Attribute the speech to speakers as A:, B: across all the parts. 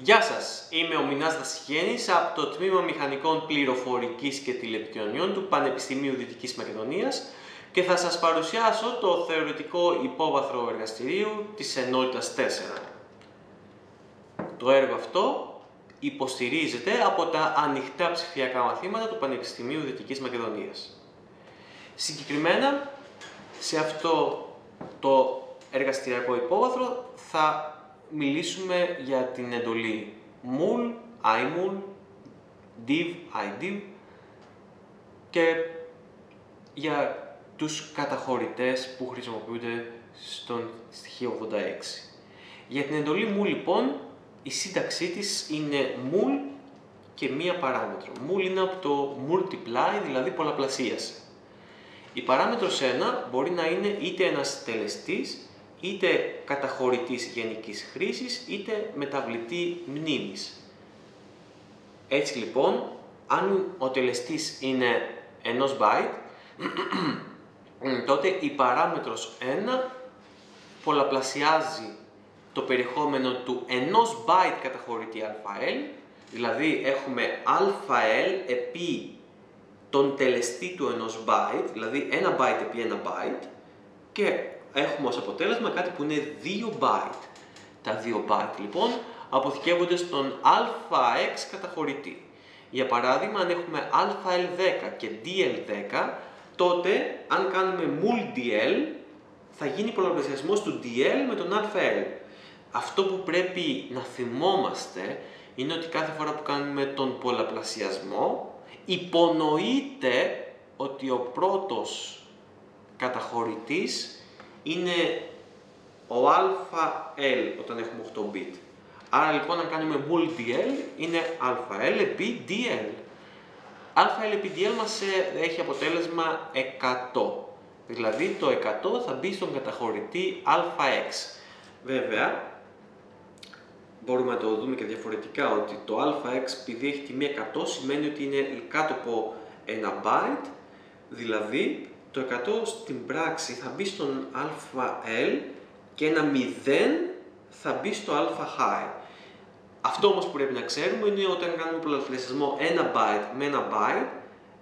A: Γεια σας, είμαι ο Μινάς Δασιγέννης από το Τμήμα Μηχανικών Πληροφορικής και Τηλεπικοινωνιών του Πανεπιστημίου Δυτικής Μακεδονίας και θα σας παρουσιάσω το θεωρητικό υπόβαθρο εργαστηρίου της ενότητας 4. Το έργο αυτό υποστηρίζεται από τα ανοιχτά ψηφιακά μαθήματα του Πανεπιστημίου Δυτικής Μακεδονίας. Συγκεκριμένα, σε αυτό το εργαστηριακό υπόβαθρο θα μιλήσουμε για την εντολή mul, imul, div, idiv και για τους καταχωρητές που χρησιμοποιούνται στον στοιχείο 86. Για την εντολή mul λοιπόν, η σύνταξή της είναι mul και μία παράμετρο. Mul είναι από το multiply, δηλαδή πολλαπλασίαση. Η παράμετρος 1 μπορεί να είναι είτε ένας τελεστής, είτε καταχωρητής γενικής χρήσης, είτε μεταβλητή μνήμης. Έτσι λοιπόν, αν ο τελεστής είναι ενός byte, τότε η παράμετρος 1 πολλαπλασιάζει το περιεχόμενο του ενός byte καταχωρητή AL, δηλαδή έχουμε AL επί τον τελεστή του ενός byte, δηλαδή ένα byte επί ένα byte, και έχουμε ως αποτέλεσμα κάτι που είναι 2 byte. Τα 2 byte λοιπόν αποθηκεύονται στον AX καταχωρητή. Για παράδειγμα, αν έχουμε AL10 και DL10, τότε αν κάνουμε mul DL θα γίνει πολλαπλασιασμός του DL με τον AL. Αυτό που πρέπει να θυμόμαστε είναι ότι κάθε φορά που κάνουμε τον πολλαπλασιασμό υπονοείται ότι ο πρώτος καταχωρητής είναι ο AL όταν έχουμε 8 bit. Άρα λοιπόν αν κάνουμε mul DL είναι AL επί DL. AL επί DL μας έχει αποτέλεσμα 100. Δηλαδή το 100 θα μπει στον καταχωρητή AX. Βέβαια, μπορούμε να το δούμε και διαφορετικά, ότι το AX επειδή έχει τιμή 100 σημαίνει ότι είναι κάτω από ένα byte, δηλαδή το 100 στην πράξη θα μπει στον AL και ένα 0 θα μπει στο AH. Αυτό όμως που πρέπει να ξέρουμε είναι ότι όταν κάνουμε πολλαπλασιασμό ένα byte με ένα byte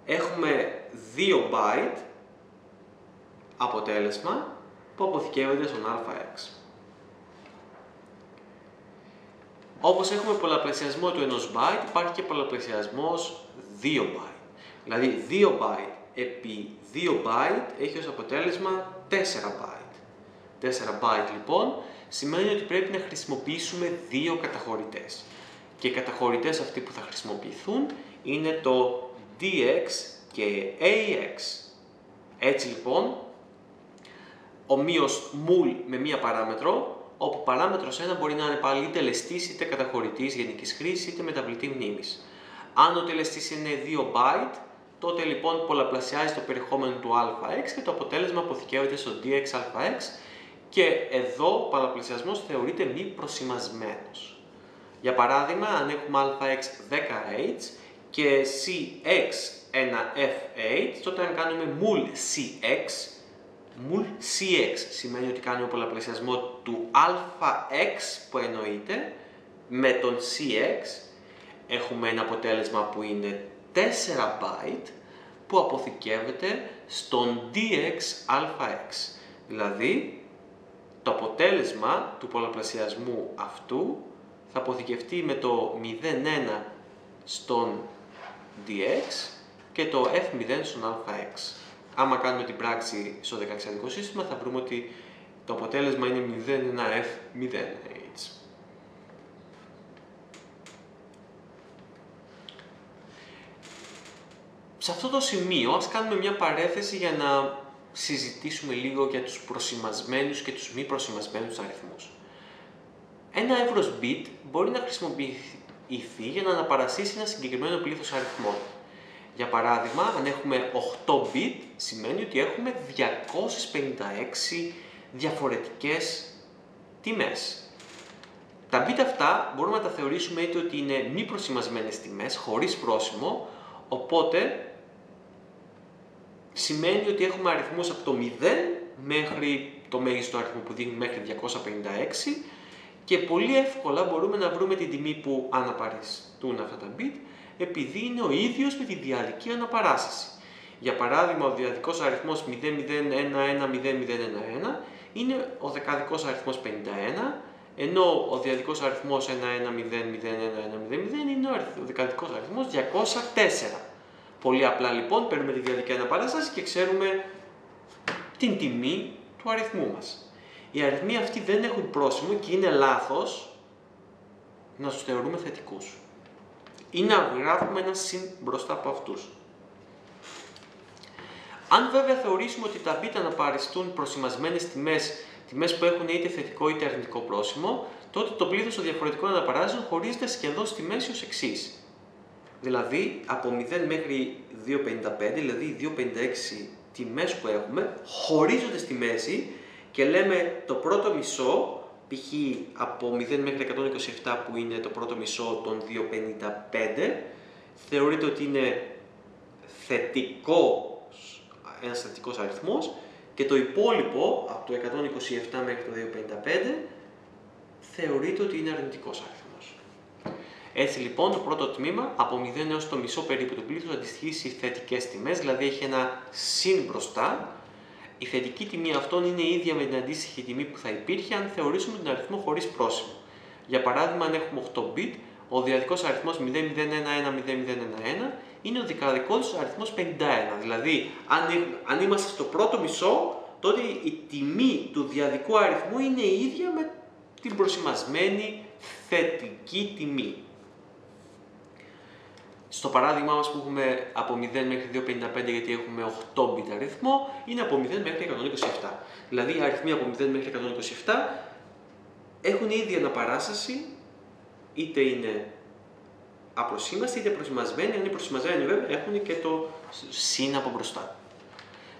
A: έχουμε 2 byte αποτέλεσμα που αποθηκεύονται στον AX. Όπως έχουμε πολλαπλασιασμό του ενός byte, υπάρχει και πολλαπλασιασμός 2 byte. Δηλαδή 2 byte επί 2 byte έχει ως αποτέλεσμα 4 byte. 4 byte λοιπόν σημαίνει ότι πρέπει να χρησιμοποιήσουμε 2 καταχωρητές. Και οι καταχωρητές αυτοί που θα χρησιμοποιηθούν είναι το DX και AX. Έτσι λοιπόν, ομοίως mul με μία παράμετρο, όπου παράμετρος 1 μπορεί να είναι πάλι είτε τελεστής είτε καταχωρητής γενικής χρήσης είτε μεταβλητή μνήμης. Αν ο τελεστής είναι 2 byte, τότε λοιπόν πολλαπλασιάζει το περιεχόμενο του AX και το αποτέλεσμα αποθηκεύεται στο DXAX και εδώ ο πολλαπλασιασμός θεωρείται μη προσημασμένος. Για παράδειγμα, αν έχουμε AX 10H και CX ένα FH, τότε αν κάνουμε mul CX σημαίνει ότι κάνουμε πολλαπλασιασμό του AX που εννοείται με τον CX. Έχουμε ένα αποτέλεσμα που είναι 4 byte που αποθηκεύεται στον DXAX. Δηλαδή, το αποτέλεσμα του πολλαπλασιασμού αυτού θα αποθηκευτεί με το 0,1 στον DX και το F0 στον AX. Άμα κάνουμε την πράξη στο δεκαεξαδικό σύστημα θα βρούμε ότι το αποτέλεσμα είναι 0,1F0H. Σε αυτό το σημείο ας κάνουμε μια παρένθεση για να συζητήσουμε λίγο για τους προσημασμένους και τους μη προσημασμένους αριθμούς. Ένα εύρος bit μπορεί να χρησιμοποιηθεί για να αναπαρασίσει ένα συγκεκριμένο πλήθος αριθμών. Για παράδειγμα, αν έχουμε 8 bit, σημαίνει ότι έχουμε 256 διαφορετικές τιμές. Τα bit αυτά μπορούμε να τα θεωρήσουμε είτε ότι είναι μη προσημασμένες τιμές, χωρίς πρόσημο, οπότε σημαίνει ότι έχουμε αριθμούς από το 0 μέχρι το μέγιστο αριθμό που δίνει μέχρι 256 και πολύ εύκολα μπορούμε να βρούμε την τιμή που αναπαριστούν αυτά τα bit, επειδή είναι ο ίδιος με τη διαδική αναπαράσταση. Για παράδειγμα, ο διαδικός αριθμός 00110011 είναι ο δεκαδικός αριθμός 51, ενώ ο διαδικός αριθμός 11001100 είναι ο δεκαδικός αριθμός 204. Πολύ απλά λοιπόν παίρνουμε τη διαδική αναπαράσταση και ξέρουμε την τιμή του αριθμού μας. Οι αριθμοί αυτοί δεν έχουν πρόσημο και είναι λάθος να τους θεωρούμε θετικούς ή να γράφουμε ένα συν μπροστά από αυτούς. Αν βέβαια θεωρήσουμε ότι τα bit αναπαριστούν προσημασμένες τιμές που έχουν είτε θετικό είτε αρνητικό πρόσημο, τότε το πλήθος των διαφορετικών αναπαράσεων χωρίζεται σχεδόν στη μέση ως εξής. Δηλαδή, από 0 μέχρι 2,55, δηλαδή οι 2,56 τιμές που έχουμε, χωρίζονται στη μέση και λέμε το πρώτο μισό, π.χ. από 0 μέχρι 127 που είναι το πρώτο μισό των 2,55, θεωρείται ότι είναι ένας θετικός αριθμός και το υπόλοιπο, από το 127 μέχρι το 2,55, θεωρείται ότι είναι αρνητικός αριθμός. Έτσι λοιπόν το πρώτο τμήμα, από 0 έως το μισό περίπου του πλήθους, αντιστοιχεί στις θετικές τιμές, δηλαδή έχει ένα συν μπροστά. Η θετική τιμή αυτών είναι ίδια με την αντίστοιχη τιμή που θα υπήρχε αν θεωρήσουμε τον αριθμό χωρίς πρόσημο. Για παράδειγμα, αν έχουμε 8 bit, ο διαδικός αριθμός 00110011 είναι ο δεκαδικός αριθμός 51. Δηλαδή, αν είμαστε στο πρώτο μισό, τότε η τιμή του διαδικού αριθμού είναι η ίδια με την προσημασμένη θετική τιμή. Στο παράδειγμα μας που έχουμε από 0 μέχρι 2,55 γιατί έχουμε 8 bit αριθμό, είναι από 0 μέχρι 127. Δηλαδή οι αριθμοί από 0 μέχρι 127 έχουν η ίδια αναπαράσταση, είτε είναι απροσήμαστοι είτε προσημασμένοι. Αν είναι προσημασμένοι βέβαια έχουν και το συν από μπροστά.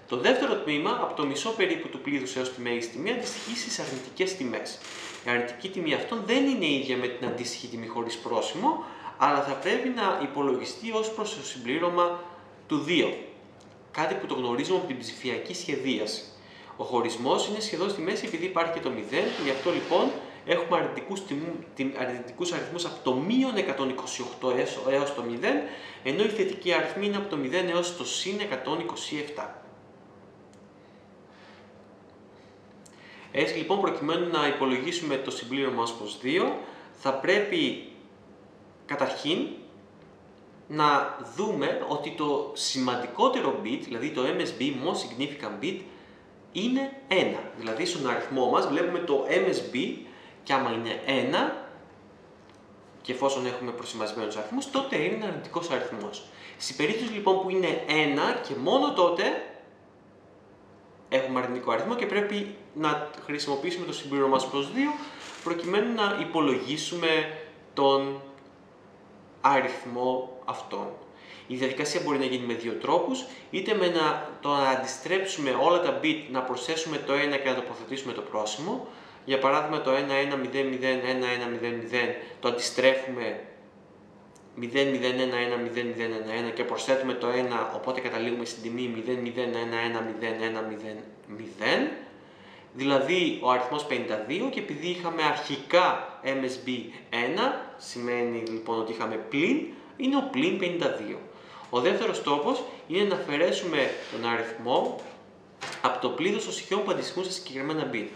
A: Το δεύτερο τμήμα, από το μισό περίπου του πλήθους έως τη μέγιστη τιμή, αντιστοιχεί στις αρνητικές τιμές. Η αρνητική τιμή αυτών δεν είναι ίδια με την αντίστοιχη τιμή χωρίς πρόσημο, αλλά θα πρέπει να υπολογιστεί ως προς το συμπλήρωμα του 2. Κάτι που το γνωρίζουμε από την ψηφιακή σχεδίαση. Ο χωρισμός είναι σχεδόν στη μέση επειδή υπάρχει και το 0, και γι' αυτό λοιπόν έχουμε αρνητικούς αριθμούς από το μείον 128 έως το 0, ενώ η θετική αριθμή είναι από το 0 έως το συν 127. Έτσι λοιπόν, προκειμένου να υπολογίσουμε το συμπλήρωμα ως προς 2, θα πρέπει καταρχήν να δούμε ότι το σημαντικότερο bit, δηλαδή το MSB, most significant bit, είναι 1. Δηλαδή στον αριθμό μας βλέπουμε το MSB και άμα είναι 1, και εφόσον έχουμε προσημασμένους αριθμούς, τότε είναι αρνητικός αριθμός. Στην περίπτωση λοιπόν που είναι 1 και μόνο τότε έχουμε αρνητικό αριθμό και πρέπει να χρησιμοποιήσουμε το συμπλήρωμα μας προς 2 προκειμένου να υπολογίσουμε τον αριθμό αυτών. Η διαδικασία μπορεί να γίνει με δύο τρόπους, είτε με να αντιστρέψουμε όλα τα bit, να προσθέσουμε το 1 και να τοποθετήσουμε το πρόσημο. Για παράδειγμα το 11001100 το αντιστρέφουμε 00110011 και προσθέτουμε το 1, οπότε καταλήγουμε στην τιμή 0011011010. Δηλαδή ο αριθμός 52, και επειδή είχαμε αρχικά MSB 1, σημαίνει λοιπόν ότι είχαμε πλην, είναι ο πλην 52. Ο δεύτερος τρόπος είναι να αφαιρέσουμε τον αριθμό από το πλήθος των στοιχείων που αντιστοιχούν σε συγκεκριμένα bit.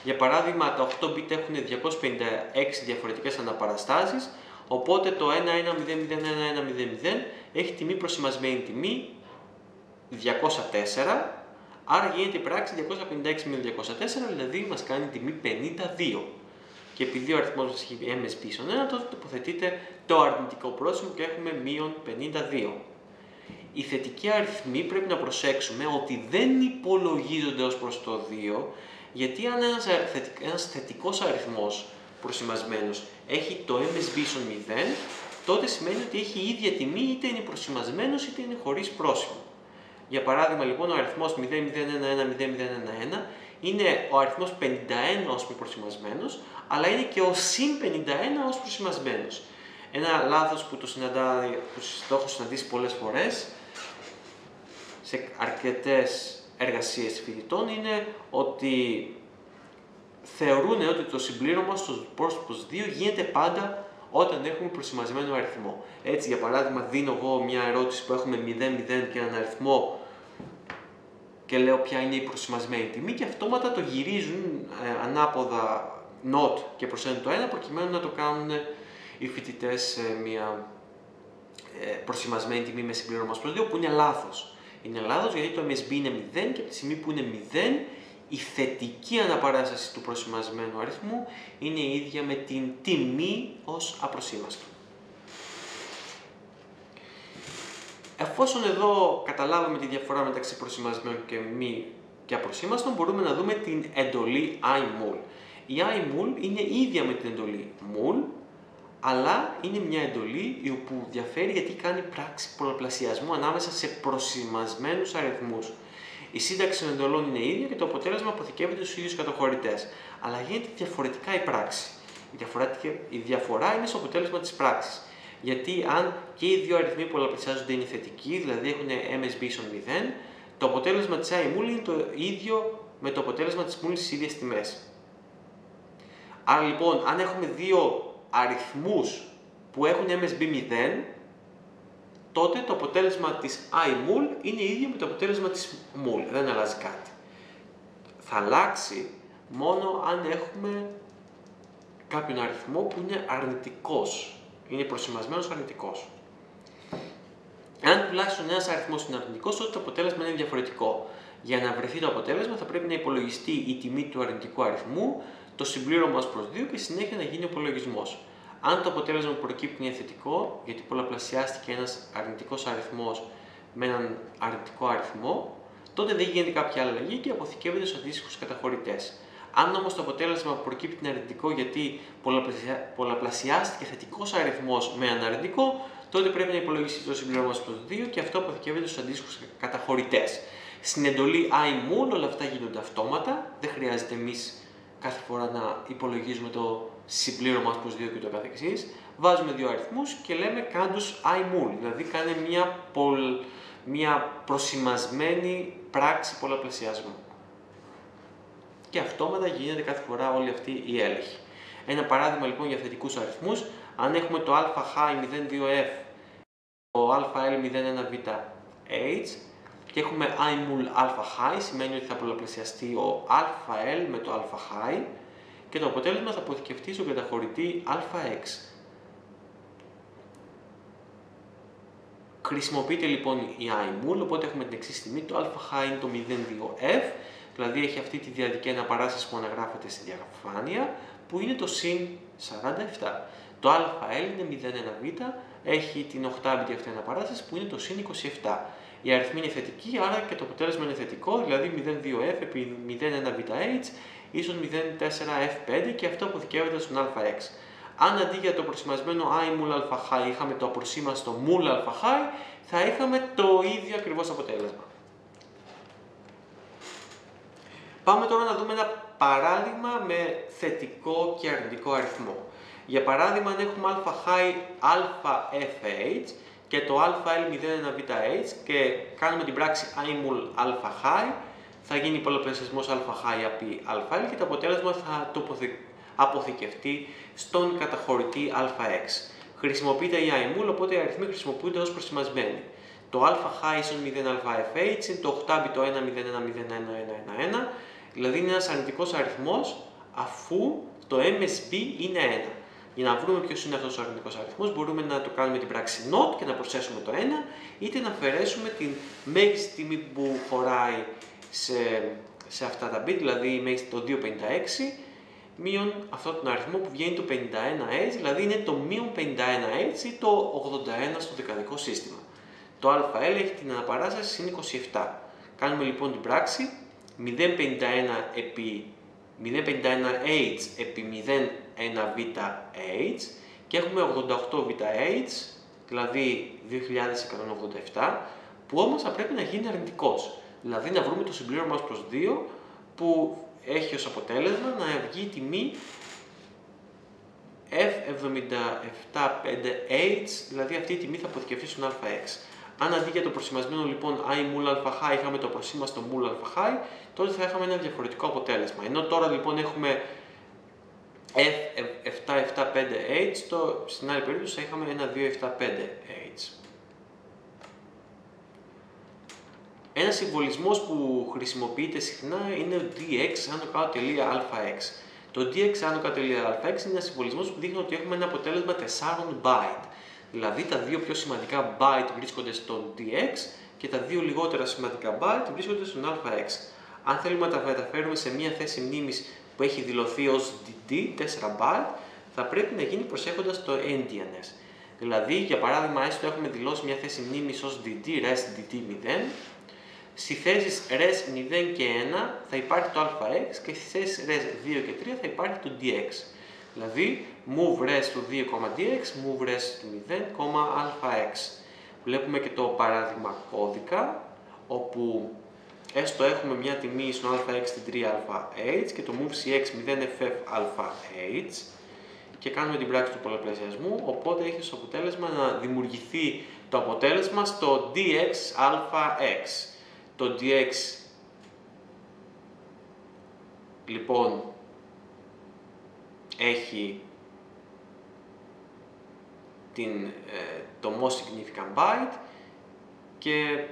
A: Για παράδειγμα, τα 8 bit έχουν 256 διαφορετικές αναπαραστάσεις, οπότε το 11001100 έχει τιμή προσημασμένη τιμή 204, άρα γίνεται η πράξη 256 με 204, δηλαδή μας κάνει τιμή 52. Και επειδή ο αριθμός μας έχει MSB στον 1, τότε τοποθετείται το αρνητικό πρόσημο και έχουμε μείον 52. Οι θετικοί αριθμοί πρέπει να προσέξουμε ότι δεν υπολογίζονται ως προς το 2, γιατί αν ένας θετικός αριθμός προσημασμένος έχει το MSB στον 0, τότε σημαίνει ότι έχει η ίδια τιμή είτε είναι προσημασμένος είτε είναι χωρίς πρόσημο. Για παράδειγμα λοιπόν ο αριθμός 00110011 είναι ο αριθμός 51 ως μη προσημασμένος, αλλά είναι και ο συν 51 ως προσημασμένος. Ένα λάθος που το έχω συναντήσει πολλές φορές σε αρκετές εργασίες φοιτητών είναι ότι θεωρούν ότι το συμπλήρωμα στο πρόσωπος 2 γίνεται πάντα όταν έχουμε προσημασμένο αριθμό. Έτσι, για παράδειγμα, δίνω εγώ μια ερώτηση που έχουμε 0, 0 και έναν αριθμό και λέω ποια είναι η προσημασμένη τιμή και αυτόματα το γυρίζουν ανάποδα not και προσθέτουν το 1 προκειμένου να το κάνουν οι φοιτητές σε μια προσημασμένη τιμή με συμπλήρωμα προς 2 που είναι λάθος. Είναι λάθος γιατί το MSB είναι 0 και από τη στιγμή που είναι 0 η θετική αναπαράσταση του προσημασμένου αριθμού είναι η ίδια με την τιμή ως απροσήμαστο. Εφόσον εδώ καταλάβουμε τη διαφορά μεταξύ προσημασμένου και μη και απροσήμαστον, μπορούμε να δούμε την εντολή imul. Η imul είναι ίδια με την εντολή mul, αλλά είναι μια εντολή που διαφέρει γιατί κάνει πράξη πολλαπλασιασμού ανάμεσα σε προσημασμένους αριθμούς. Η σύνταξη των εντολών είναι ίδια και το αποτέλεσμα αποθηκεύεται στους ίδιους καταχωρητές, αλλά γίνεται διαφορετικά η πράξη. Η διαφορά είναι στο αποτέλεσμα της πράξης. Γιατί αν και οι δύο αριθμοί πολλαπλασιάζονται είναι θετικοί, δηλαδή έχουν MSB ίσον 0, το αποτέλεσμα της imul είναι το ίδιο με το αποτέλεσμα της mul στις ίδιες τιμές. Άρα λοιπόν, αν έχουμε δύο αριθμούς που έχουν MSB 0, τότε το αποτέλεσμα της imul είναι ίδιο με το αποτέλεσμα της mul. Δεν αλλάζει κάτι. Θα αλλάξει μόνο αν έχουμε κάποιον αριθμό που είναι αρνητικός. Είναι προσημασμένος αρνητικός. Αν τουλάχιστον ένας αριθμός είναι αρνητικός, τότε το αποτέλεσμα είναι διαφορετικό. Για να βρεθεί το αποτέλεσμα θα πρέπει να υπολογιστεί η τιμή του αρνητικού αριθμού, το συμπλήρωμα ως προς 2 και συνέχεια να γίνει ο υπολογισμός. Αν το αποτέλεσμα που προκύπτει είναι θετικό, γιατί πολλαπλασιάστηκε ένας αρνητικός αριθμός με έναν αρνητικό αριθμό, τότε δεν γίνεται κάποια αλλαγή και αποθηκεύεται στους αντίστοιχους καταχωρητές. Αν όμως το αποτέλεσμα που προκύπτει είναι αρνητικό, γιατί πολλαπλασιάστηκε θετικός αριθμός με έναν αρνητικό, τότε πρέπει να υπολογιστεί το συμπλήρωμα ως προς 2 και αυτό αποθηκεύεται στους αντίστοιχους καταχωρητές. Στην εντολή imul όλα αυτά γίνονται αυτόματα, δεν χρειάζεται εμείς κάθε φορά να υπολογίζουμε το συμπλήρωμα προς 2 και το καθεξής. Βάζουμε δύο αριθμούς και λέμε κάντους imul, δηλαδή κάνε μια προσημασμένη πράξη πολλαπλασιασμού. Και αυτόματα γίνεται κάθε φορά όλη αυτή η έλεγχη. Ένα παράδειγμα λοιπόν για θετικούς αριθμούς, αν έχουμε το α-high 02f, το al 01βh και έχουμε imul α-high, σημαίνει ότι θα πολλαπλασιαστεί ο al με το α-high και το αποτέλεσμα θα αποθηκευτεί στον καταχωρητή αx. Χρησιμοποιείται λοιπόν η imul, οπότε έχουμε την εξής τιμή, το α-high είναι το 02f, δηλαδή έχει αυτή τη διαδική αναπαράσταση που αναγράφεται στη διαφάνεια, που είναι το συν 47. Το al είναι 01β, έχει την 8-bit αυτή αναπαράσταση που είναι το συν 27. Η αριθμή είναι θετική, άρα και το αποτέλεσμα είναι θετικό, δηλαδή 02f επί 01βh ίσον 04f5 και αυτό αποθηκεύεται στον αx. Αν αντί για το προσημασμένο imul α είχαμε το απροσήμαστο mul α, θα είχαμε το ίδιο ακριβώς αποτέλεσμα. Πάμε τώρα να δούμε ένα παράδειγμα με θετικό και αρνητικό αριθμό. Για παράδειγμα, αν έχουμε αfh και το al01βh και κάνουμε την πράξη imul α, θα γίνει πολλαπλασιασμός α επί al και το αποτέλεσμα θα αποθηκευτεί στον καταχωρητή αx. Χρησιμοποιείται η imul, οπότε οι αριθμοί χρησιμοποιούνται ως προσημασμένοι. Το α ίσον 0αλφα-fh είναι το 8-bit το 1-0-1-0-1-1-1-1, δηλαδή είναι ένας αρνητικός αριθμός αφού το MSB είναι 1. Για να βρούμε ποιος είναι αυτός ο αρνητικός αριθμός μπορούμε να το κάνουμε την πράξη not και να προσθέσουμε το 1 είτε να αφαιρέσουμε την μέγιστη τιμή που χωράει σε αυτά τα bit, δηλαδή το 256 μείον αυτόν τον αριθμό που βγαίνει το 51H, δηλαδή είναι το μείον 51H ή το 81 στο δεκαδικό σύστημα. Το αL έχει την αναπαράσταση συν 27. Κάνουμε λοιπόν την πράξη 0,51 επί 0,51H επί 0,1βH και έχουμε 88βH, δηλαδή 2187, που όμως θα πρέπει να γίνει αρνητικός. Δηλαδή να βρούμε το συμπλήρωμα ως προς 2 που έχει ως αποτέλεσμα να βγει η τιμή F775H, δηλαδή αυτή η τιμή θα αποθηκευτεί στον αx. Αν αντί για το προσημασμένο λοιπόν I mul alpha high είχαμε το προσήμαστο mul alpha high, τότε θα είχαμε ένα διαφορετικό αποτέλεσμα. Ενώ τώρα λοιπόν έχουμε F775H, στην άλλη περίπτωση θα είχαμε ένα 275H. Ένας συμβολισμός που χρησιμοποιείται συχνά είναι ο dx άνω κάτω τελεία αx. Το dx άνω κάτω τελεία αx είναι ένας συμβολισμός που δείχνει ότι έχουμε ένα αποτέλεσμα 4 byte. Δηλαδή τα δύο πιο σημαντικά byte βρίσκονται στον dx και τα δύο λιγότερα σημαντικά byte βρίσκονται στον ax. Αν θέλουμε να τα μεταφέρουμε σε μια θέση μνήμης που έχει δηλωθεί ως dd, 4 byte, θα πρέπει να γίνει προσέχοντας το endianness. Δηλαδή, για παράδειγμα, έστω έχουμε δηλώσει μια θέση μνήμης ως dd, rest dd0, στις θέσεις res 0 και 1 θα υπάρχει το αx και στις θέσεις res 2 και 3 θα υπάρχει το dx. Δηλαδή, move res του 2,dx, move res του 0, αx. Βλέπουμε και το παράδειγμα κώδικα, όπου έστω έχουμε μια τιμή στο αx στην 3αh και το move cx 0ff και κάνουμε την πράξη του πολλαπλασιασμού, οπότε έχει ως αποτέλεσμα να δημιουργηθεί το αποτέλεσμα στο dx αx. Το dx λοιπόν έχει το most significant byte και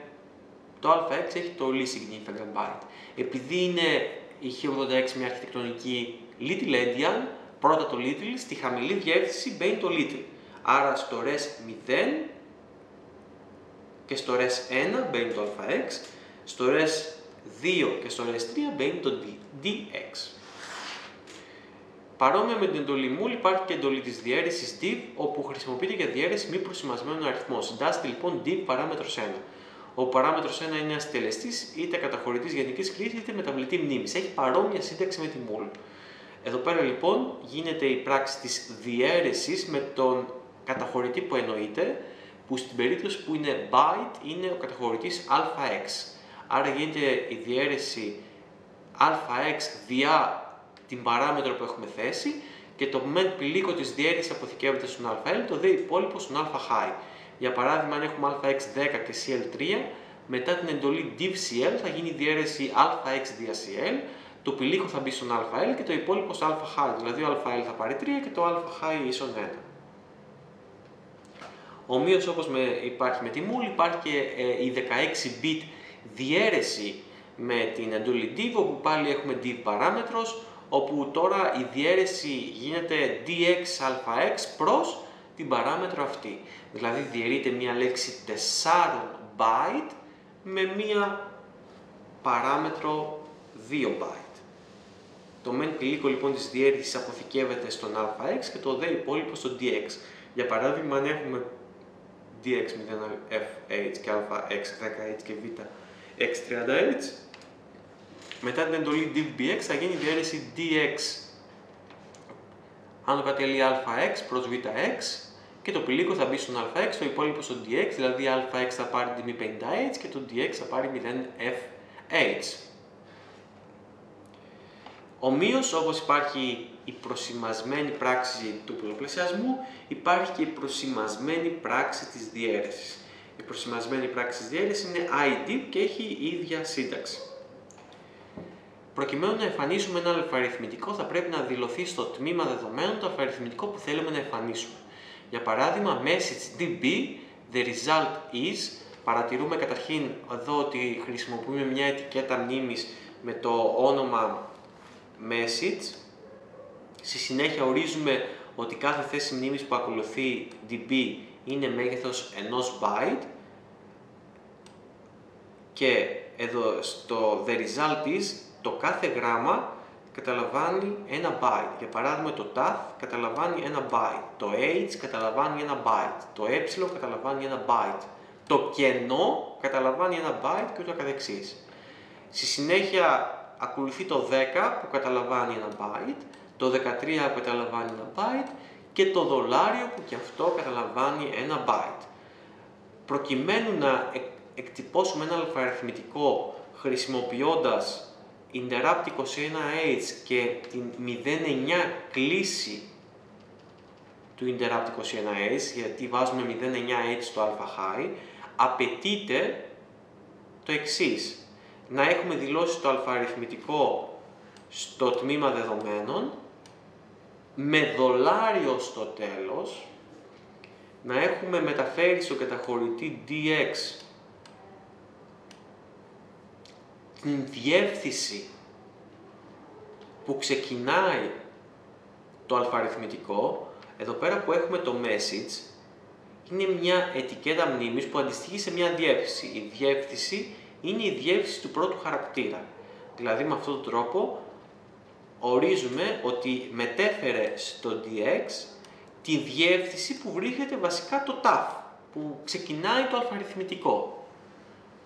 A: το αx έχει το least significant byte. Επειδή είναι η X86 μια αρχιτεκτονική little endian, πρώτα το little, στη χαμηλή διεύθυνση μπαίνει το little. Άρα στο res 0 και στο res 1 μπαίνει το αx, στο res 2 και στο res 3 μπαίνει το dx. Παρόμοια με την εντολή mul υπάρχει και εντολή της διαίρεσης div, όπου χρησιμοποιείται για διαίρεση μη προσημασμένων αριθμών. Συντάσσεται λοιπόν div παράμετρος 1. Ο παράμετρος 1 είναι ένας τελεστής, είτε καταχωρητής γενικής χρήσης, είτε μεταβλητή μνήμης. Έχει παρόμοια σύνταξη με τη mul. Εδώ πέρα λοιπόν γίνεται η πράξη της διαίρεσης με τον καταχωρητή που εννοείται, που στην περίπτωση που είναι byte είναι ο καταχωρητής αx. Άρα γίνεται η διαίρεση αx διά την παράμετρο που έχουμε θέσει και το μεν πηλίκο της διαίρεσης αποθηκεύεται στον αl, το δε υπόλοιπο στον α-high. Για παράδειγμα, αν έχουμε αx10 και cl3, μετά την εντολή divcl θα γίνει η διαίρεση αx δια cl, το πηλίκο θα μπει στον αl και το υπόλοιπο στο α-high, δηλαδή ο αl θα πάρει 3 και το α-high ίσον 1. Ομοίως όπως υπάρχει με τη mul, υπάρχει και η 16-bit διαίρεση με την εντολή div, όπου πάλι έχουμε div παράμετρος, όπου τώρα η διαίρεση γίνεται dx αx προς την παράμετρο αυτή. Δηλαδή διαιρείται μια λέξη 4 byte με μια παράμετρο 2 byte. Το μεν πηλίκο λοιπόν της διαίρεσης αποθηκεύεται στον αx και το δε υπόλοιπο στο dx. Για παράδειγμα, αν έχουμε dx0fh και αx10h και βx30h, μετά την εντολή divbx θα γίνει η διαίρεση dx άνω κάτω τελεία αx προς βx και το πηλίκο θα μπει στον αx, το υπόλοιπο στο dx, δηλαδή αx θα πάρει τιμή 50h και το dx θα πάρει 0fh. Ομοίως, όπως υπάρχει η προσημασμένη πράξη του πολλαπλασιασμού, υπάρχει και η προσημασμένη πράξη της διαίρεσης. Η προσημασμένη πράξη της διαίρεσης είναι id και έχει η ίδια σύνταξη. Προκειμένου να εμφανίσουμε ένα αλφαριθμητικό, θα πρέπει να δηλωθεί στο τμήμα δεδομένων το αλφαριθμητικό που θέλουμε να εμφανίσουμε. Για παράδειγμα, message db, the result is, παρατηρούμε καταρχήν εδώ ότι χρησιμοποιούμε μια ετικέτα μνήμης με το όνομα message. Στη συνέχεια ορίζουμε ότι κάθε θέση μνήμης που ακολουθεί db είναι μέγεθος 1 byte και εδώ στο the result is το κάθε γράμμα καταλαμβάνει 1 byte. Για παράδειγμα, το tath καταλαμβάνει 1 byte, το h καταλαμβάνει 1 byte, το ε καταλαμβάνει 1 byte, το κενό καταλαμβάνει 1 byte και ούτω καθεξής. Στη συνέχεια ακολουθεί το 10 που καταλαμβάνει 1 byte, το 13 που καταλαμβάνει 1 byte και το δολάριο που και αυτό καταλαμβάνει 1 byte. Προκειμένου να εκτυπώσουμε ένα αλφαριθμητικό χρησιμοποιώντας interrupt 21h και την 09 κλίση του interrupt 21h, γιατί βάζουμε 09h στο α-high, απαιτείται το εξής. Να έχουμε δηλώσει το αλφααριθμητικό στο τμήμα δεδομένων, με δολάριο στο τέλος, να έχουμε μεταφέρει στο καταχωρητή dx την διεύθυνση που ξεκινάει το αλφααριθμητικό. Εδώ πέρα που έχουμε το message, είναι μια ετικέτα μνήμης που αντιστοιχεί σε μια διεύθυνση. Η διεύθυνση είναι η διεύθυνση του πρώτου χαρακτήρα. Δηλαδή με αυτόν τον τρόπο ορίζουμε ότι μετέφερε στο dx τη διεύθυνση που βρίσκεται βασικά το taf, που ξεκινάει το αλφααριθμητικό.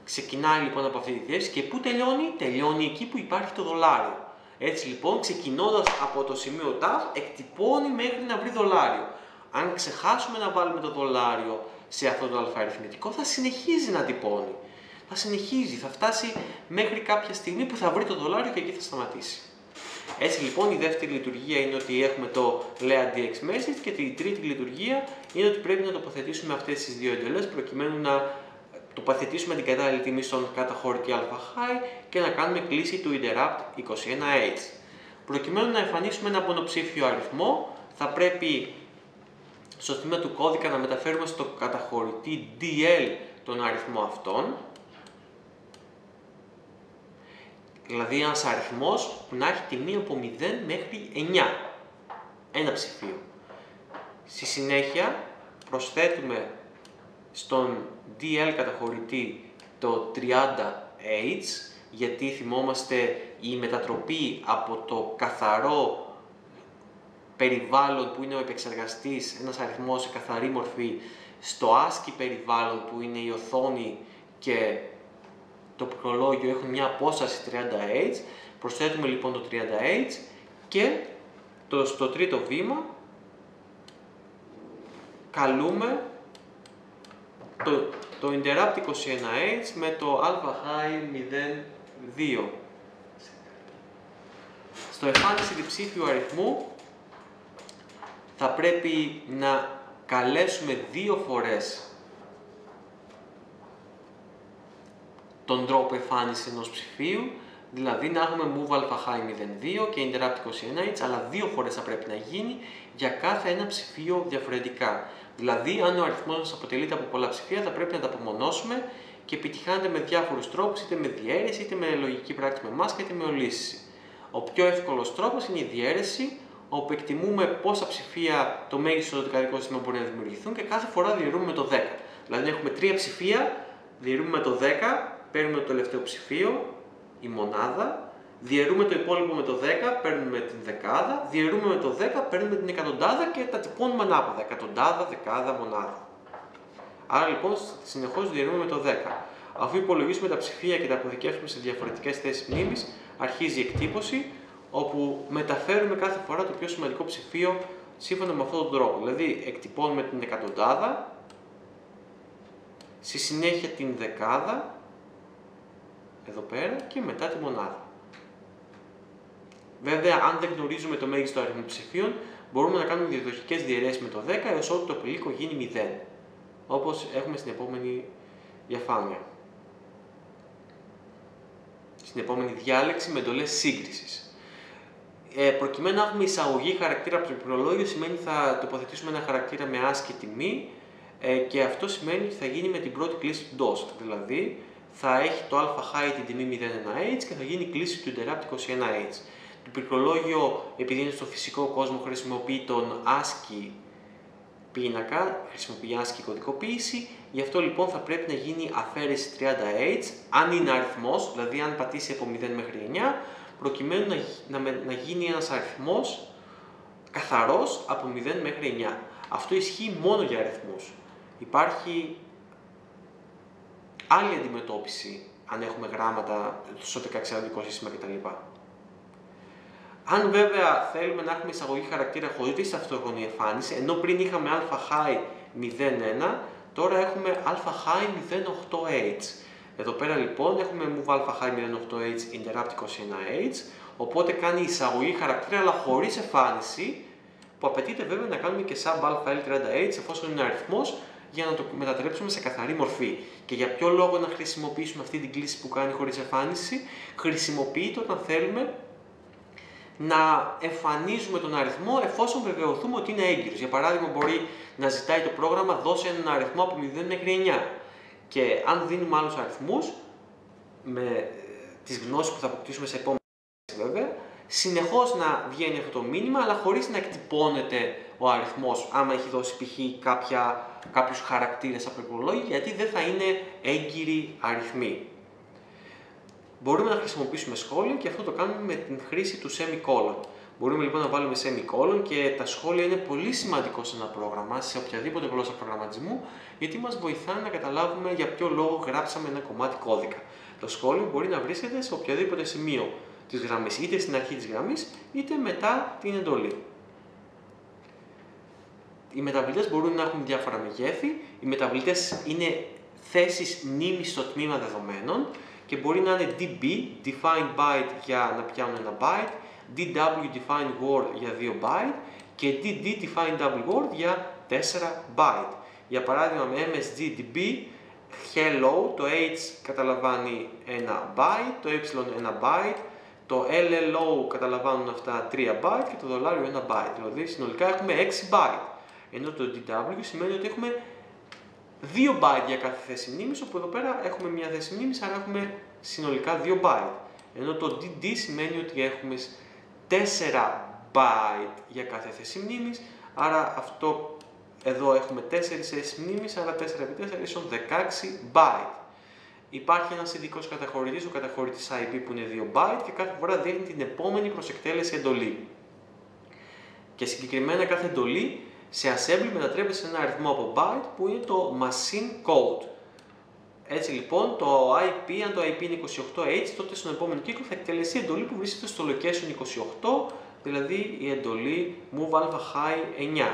A: Ξεκινάει λοιπόν από αυτή τη διεύθυνση και πού τελειώνει? Τελειώνει εκεί που υπάρχει το δολάριο. Έτσι λοιπόν, ξεκινώντας από το σημείο taf, εκτυπώνει μέχρι να βρει δολάριο. Αν ξεχάσουμε να βάλουμε το δολάριο σε αυτό το αλφααριθμητικό, θα συνεχίζει να τυπώνει. Θα συνεχίζει, θα φτάσει μέχρι κάποια στιγμή που θα βρει το δολάριο και εκεί θα σταματήσει. Έτσι λοιπόν η δεύτερη λειτουργία είναι ότι έχουμε το layer dx message και η τρίτη λειτουργία είναι ότι πρέπει να τοποθετήσουμε αυτές τις δύο εντολές προκειμένου να τοποθετήσουμε την κατάλληλη τιμή στον καταχωρητή alpha-high και να κάνουμε κλίση του interrupt 21h. Προκειμένου να εμφανίσουμε ένα μονοψήφιο αριθμό, θα πρέπει στο τμήμα του κώδικα να μεταφέρουμε στο καταχωρητή DL τον αριθμό αυτόν. Δηλαδή ένας αριθμός που να έχει τιμή από 0 μέχρι 9. Ένα ψηφίο. Στη συνέχεια προσθέτουμε στον DL καταχωρητή το 30H, γιατί θυμόμαστε η μετατροπή από το καθαρό περιβάλλον που είναι ο επεξεργαστής, ένας αριθμός σε καθαρή μορφή, στο ASCII περιβάλλον που είναι η οθόνη και το πληκτρολόγιο έχουν μια απόσταση 30H. Προσθέτουμε λοιπόν το 30H και στο τρίτο βήμα καλούμε το interrupt 21H με το alpha-high 02. Στο εμφάνιση διψήφιου αριθμού θα πρέπει να καλέσουμε δύο φορές τον τρόπο εμφάνισης ενός ψηφίου, δηλαδή να έχουμε move alpha-high 02 και interrupt 21H, αλλά δύο φορές θα πρέπει να γίνει για κάθε ένα ψηφίο διαφορετικά. Δηλαδή, αν ο αριθμός μας αποτελείται από πολλά ψηφία, θα πρέπει να τα απομονώσουμε και επιτυχάνεται με διάφορους τρόπους, είτε με διαίρεση, είτε με λογική πράξη με μάσκα, είτε με ολίσθηση. Ο πιο εύκολος τρόπος είναι η διαίρεση, όπου εκτιμούμε πόσα ψηφία το μέγιστο δωδεκαδικό σύστημα μπορεί να δημιουργηθούν και κάθε φορά διαιρούμε με το 10. Δηλαδή, έχουμε 3 ψηφία, διαιρούμε με το 10, παίρνουμε το τελευταίο ψηφίο, η μονάδα, διαιρούμε το υπόλοιπο με το 10, παίρνουμε την δεκάδα, διαιρούμε με το 10, παίρνουμε την εκατοντάδα και τα τυπώνουμε ανάποδα. Εκατοντάδα, δεκάδα, μονάδα. Άρα λοιπόν συνεχώς διαιρούμε με το 10. Αφού υπολογίσουμε τα ψηφία και τα αποθηκεύσουμε σε διαφορετικές θέσεις μνήμης, αρχίζει η εκτύπωση, όπου μεταφέρουμε κάθε φορά το πιο σημαντικό ψηφίο σύμφωνα με αυτόν τον τρόπο. Δηλαδή εκτυπώνουμε την εκατοντάδα, στη συνέχεια την δεκάδα, εδώ πέρα και μετά τη μονάδα. Βέβαια, αν δεν γνωρίζουμε το μέγιστο αριθμό ψηφίων, μπορούμε να κάνουμε διαδοχικές διαιρέσεις με το 10 έως ότου το πηλίκο γίνει 0, όπως έχουμε στην επόμενη διαφάνεια. Στην επόμενη διάλεξη με εντολές σύγκρισης. Προκειμένου να έχουμε εισαγωγή χαρακτήρα από το πληκτρολόγιο, σημαίνει ότι θα τοποθετήσουμε ένα χαρακτήρα με ASCII τιμή και αυτό σημαίνει ότι θα γίνει με την πρώτη κλίση του DOS. Δηλαδή, θα έχει το alpha-high την τιμή 01H και θα γίνει η κλίση του interrupt 21H. Το πληκτρολόγιο, επειδή είναι στο φυσικό κόσμο, χρησιμοποιεί τον ASCII πίνακα, χρησιμοποιεί ASCII κωδικοποίηση, γι' αυτό λοιπόν θα πρέπει να γίνει αφαίρεση 30H, αν είναι αριθμός, δηλαδή αν πατήσει από 0 μέχρι 9, προκειμένου να γίνει ένας αριθμός καθαρός από 0 μέχρι 9. Αυτό ισχύει μόνο για αριθμούς. Υπάρχει άλλη αντιμετώπιση αν έχουμε γράμματα στο 16-bit σύστημα κτλ. Αν βέβαια θέλουμε να έχουμε εισαγωγή χαρακτήρα χωρίς αυτόχρονη εμφάνιση, ενώ πριν είχαμε alpha-high 01, τώρα έχουμε alpha-high 08H. Εδώ πέρα λοιπόν έχουμε move alpha-high 08H interrupt 21H, οπότε κάνει εισαγωγή χαρακτήρα αλλά χωρίς εμφάνιση, που απαιτείται βέβαια να κάνουμε και sub alpha L 30H εφόσον είναι αριθμός, για να το μετατρέψουμε σε καθαρή μορφή. Και για ποιο λόγο να χρησιμοποιήσουμε αυτή την κλίση που κάνει χωρίς εμφάνιση? Χρησιμοποιείται όταν θέλουμε να εμφανίζουμε τον αριθμό εφόσον βεβαιωθούμε ότι είναι έγκυρος. Για παράδειγμα, μπορεί να ζητάει το πρόγραμμα δώσε έναν αριθμό από 0 μέχρι 9. Και αν δίνουμε άλλους αριθμούς, με τις γνώσεις που θα αποκτήσουμε σε επόμενες βέβαια, συνεχώς να βγαίνει αυτό το μήνυμα, αλλά χωρίς να εκτυπώνεται ο αριθμός, άμα έχει δώσει π.χ. κάποιους χαρακτήρες από υπολόγι, γιατί δεν θα είναι έγκυροι αριθμοί. Μπορούμε να χρησιμοποιήσουμε σχόλια και αυτό το κάνουμε με την χρήση του semicolon. Μπορούμε λοιπόν να βάλουμε semicolon και τα σχόλια είναι πολύ σημαντικό σε ένα πρόγραμμα, σε οποιαδήποτε γλώσσα προγραμματισμού, γιατί μας βοηθάνε να καταλάβουμε για ποιο λόγο γράψαμε ένα κομμάτι κώδικα. Το σχόλιο μπορεί να βρίσκεται σε οποιαδήποτε σημείο της γραμμής, είτε στην αρχή της γραμμής, είτε μετά την εντολή. Οι μεταβλητές μπορούν να έχουν διάφορα μεγέθη. Οι μεταβλητές είναι θέσεις μνήμης στο τμήμα δεδομένων και μπορεί να είναι dB, defined byte για να πιάνουν ένα byte, dw, defined word για 2 byte και dd, defined double word για 4 byte. Για παράδειγμα με msg-db, hello, το h καταλαμβάνει ένα byte, το ε ένα byte, το LLO καταλαμβάνουν αυτά 3 byte και το δολάριο ένα byte. Δηλαδή συνολικά έχουμε 6 byte. Ενώ το DW σημαίνει ότι έχουμε 2 byte για κάθε θέση μνήμης, όπου εδώ πέρα έχουμε μια θέση μνήμης, άρα έχουμε συνολικά 2 byte. Ενώ το DD σημαίνει ότι έχουμε 4 byte για κάθε θέση μνήμης, άρα αυτό εδώ έχουμε 4 θέσεις μνήμης, άρα 4x4 ίσον 16 byte. Υπάρχει ένας ειδικός καταχωρητής, ο καταχωρητής IP που είναι 2 byte και κάθε φορά δείχνει την επόμενη προς εκτέλεση εντολή. Και συγκεκριμένα κάθε εντολή σε assembly μετατρέπεται σε ένα αριθμό από byte που είναι το machine code. Έτσι λοιπόν το IP, αν το IP είναι 28H, τότε στον επόμενο κύκλο θα εκτελεστεί η εντολή που βρίσκεται στο location 28, δηλαδή η εντολή move alpha high 9.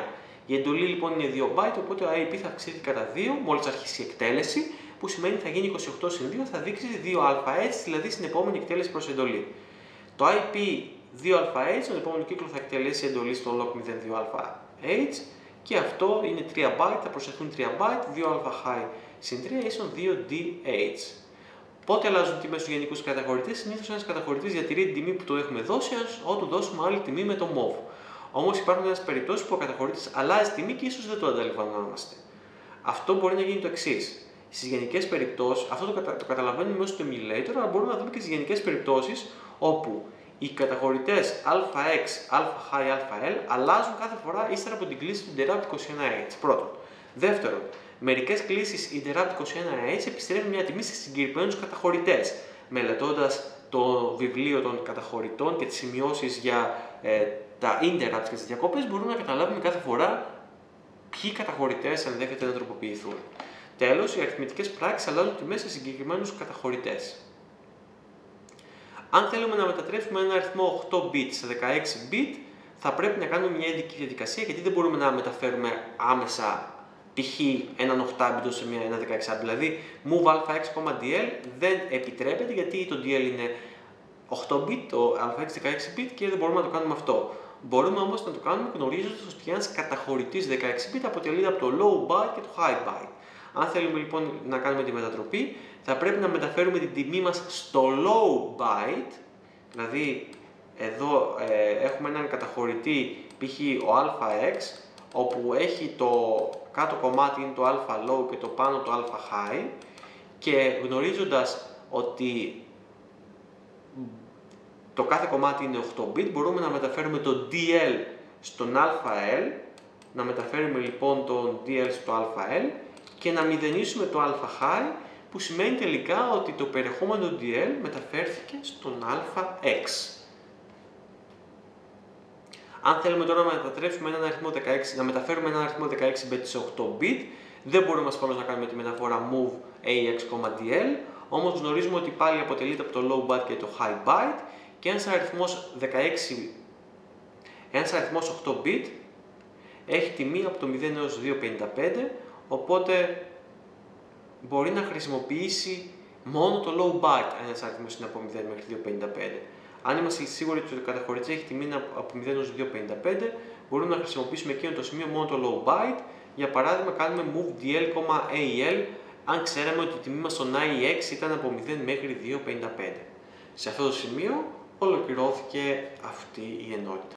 A: Η εντολή λοιπόν είναι 2 byte, οπότε το IP θα αυξηθεί κατά 2 μόλις αρχίσει η εκτέλεση, που σημαίνει θα γίνει 28 συν 2, θα δείξει 2αh, δηλαδή στην επόμενη εκτέλεση προς εντολή. Το IP 2αh, στον επόμενο κύκλο θα εκτελέσει εντολή στο log 02αh και αυτό είναι 3 byte, θα προσθεθούν 3 byte, 2α high συν 3 ίσον 2dh. Πότε αλλάζουν τιμές στους γενικούς καταχωρητές? Συνήθως ένας καταχωρητής διατηρεί την τιμή που του έχουμε δώσει, όταν δώσουμε άλλη τιμή με το mov. Όμως υπάρχουν ένας περιπτώσεις που ο καταχωρητής αλλάζει τιμή και ίσως δεν το αντιλαμβανόμαστε. Αυτό μπορεί να γίνει το εξής. Στις γενικές περιπτώσεις, αυτό το καταλαβαίνουμε μέσω του emulator, αλλά μπορούμε να δούμε και στις γενικές περιπτώσεις όπου οι καταχωρητές αx, α-high, α-l αλλάζουν κάθε φορά ύστερα από την κλίση του interrupt 21h. Πρώτον. Δεύτερον, μερικές κλίσεις interrupt 21h επιστρέφουν μια τιμή σε συγκεκριμένους καταχωρητές. Μελετώντας το βιβλίο των καταχωρητών και τις σημειώσεις για τα interrupts και τις διακοπές, μπορούμε να καταλάβουμε κάθε φορά ποιοι καταχωρητές ενδέχεται να τροποποιηθούν. Τέλος, οι αριθμητικές πράξεις αλλάζουν τιμές σε συγκεκριμένους καταχωρητές. Αν θέλουμε να μετατρέψουμε ένα αριθμό 8 bit σε 16 bit, θα πρέπει να κάνουμε μια ειδική διαδικασία, γιατί δεν μπορούμε να μεταφέρουμε άμεσα π.χ. έναν 8-bit σε ένα 16-bit. Δηλαδή, move αx,dl δεν επιτρέπεται, γιατί το dl είναι 8-bit, το αx 16-bit και δεν μπορούμε να το κάνουμε αυτό. Μπορούμε όμως να το κάνουμε γνωρίζοντας ότι ένας καταχωρητής 16-bit αποτελείται από το low byte και το high byte. Αν θέλουμε λοιπόν να κάνουμε τη μετατροπή, θα πρέπει να μεταφέρουμε την τιμή μας στο low byte, δηλαδή εδώ έχουμε έναν καταχωρητή π.χ. ο αx, όπου έχει το κάτω κομμάτι είναι το α low και το πάνω το α high, και γνωρίζοντας ότι το κάθε κομμάτι είναι 8 bit, μπορούμε να μεταφέρουμε το dl στον al, να μεταφέρουμε λοιπόν το dl στο al και να μηδενίσουμε το α high, που σημαίνει τελικά ότι το περιεχόμενο dl μεταφέρθηκε στον αx. Αν θέλουμε τώρα να μετατρέψουμε έναν αριθμό 16, να μεταφέρουμε έναν αριθμό 16 bit σε 8 bit, δεν μπορούμε ασφαλώς να κάνουμε τη μεταφορά move ax,dl, όμως γνωρίζουμε ότι πάλι αποτελείται από το low byte και το high byte, και ένας αριθμός 8 bit έχει τιμή από το 0 έως 255, οπότε μπορεί να χρησιμοποιήσει μόνο το low byte αν ένας αριθμός είναι από 0 μέχρι 255. Αν είμαστε σίγουροι ότι το καταχωρητής έχει τιμή από 0 έως 255, μπορούμε να χρησιμοποιήσουμε εκείνο το σημείο μόνο το low byte Για παράδειγμα, κάνουμε move dl,al αν ξέραμε ότι η τιμή μας στον IEX ήταν από 0 μέχρι 2,55. Σε αυτό το σημείο ολοκληρώθηκε αυτή η ενότητα.